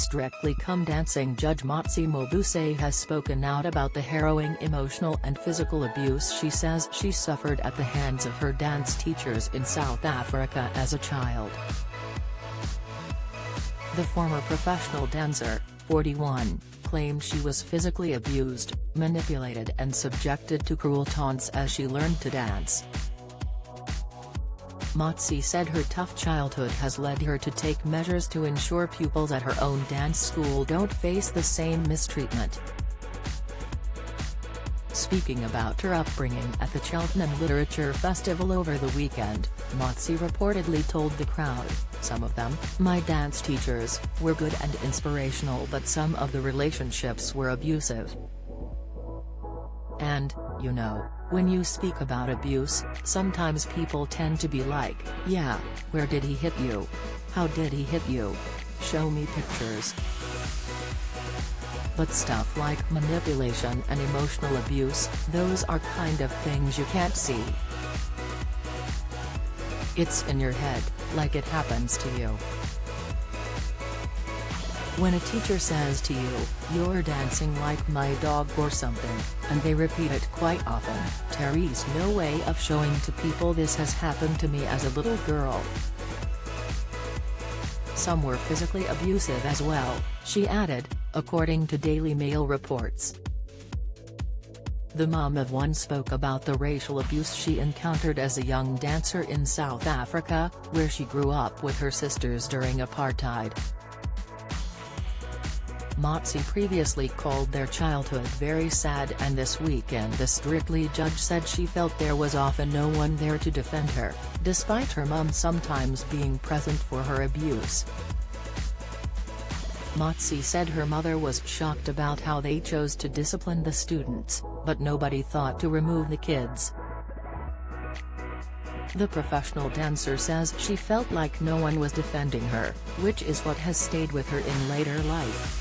Strictly Come Dancing judge Motsi Mabuse has spoken out about the harrowing emotional and physical abuse she says she suffered at the hands of her dance teachers in South Africa as a child. The former professional dancer, 41, claimed she was physically abused, manipulated and subjected to cruel taunts as she learned to dance. Motsi said her tough childhood has led her to take measures to ensure pupils at her own dance school don't face the same mistreatment. Speaking about her upbringing at the Cheltenham Literature Festival over the weekend, Motsi reportedly told the crowd, "Some of them, my dance teachers, were good and inspirational, but some of the relationships were abusive. And, you know, when you speak about abuse, sometimes people tend to be like, yeah, where did he hit you? How did he hit you? Show me pictures." But stuff like manipulation and emotional abuse, those are kind of things you can't see. It's in your head, like it happens to you. When a teacher says to you, "You're dancing like my dog" or something, and they repeat it quite often, there's no way of showing to people this has happened to me as a little girl. Some were physically abusive as well, she added, according to Daily Mail reports. The mom of one spoke about the racial abuse she encountered as a young dancer in South Africa, where she grew up with her sisters during apartheid. Motsi previously called their childhood very sad, and this weekend the Strictly judge said she felt there was often no one there to defend her, despite her mum sometimes being present for her abuse. Motsi said her mother was shocked about how they chose to discipline the students, but nobody thought to remove the kids. The professional dancer says she felt like no one was defending her, which is what has stayed with her in later life.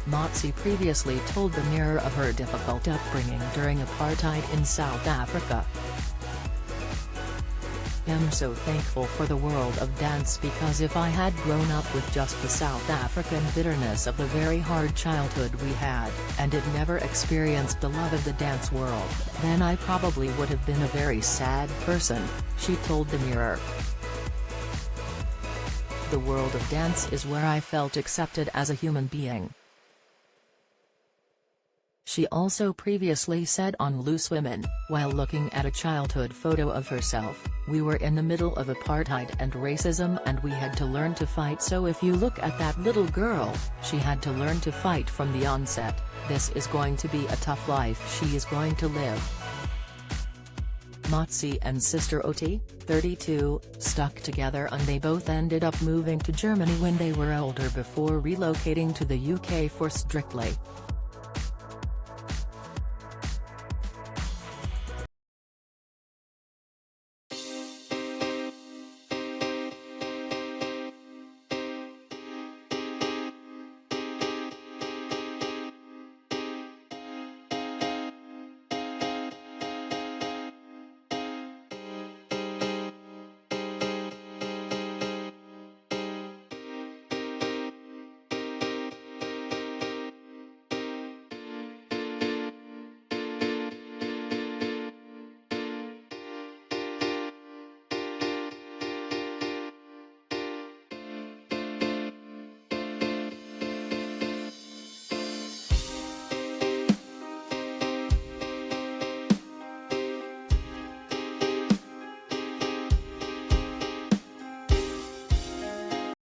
Motsi previously told the Mirror of her difficult upbringing during apartheid in South Africa. "I'm so thankful for the world of dance, because if I had grown up with just the South African bitterness of the very hard childhood we had, and had never experienced the love of the dance world, then I probably would have been a very sad person," she told the Mirror. "The world of dance is where I felt accepted as a human being." She also previously said on Loose Women, while looking at a childhood photo of herself, "We were in the middle of apartheid and racism and we had to learn to fight, so if you look at that little girl, she had to learn to fight from the onset. This is going to be a tough life she is going to live." Motsi and sister Oti, 32, stuck together, and they both ended up moving to Germany when they were older before relocating to the UK for Strictly.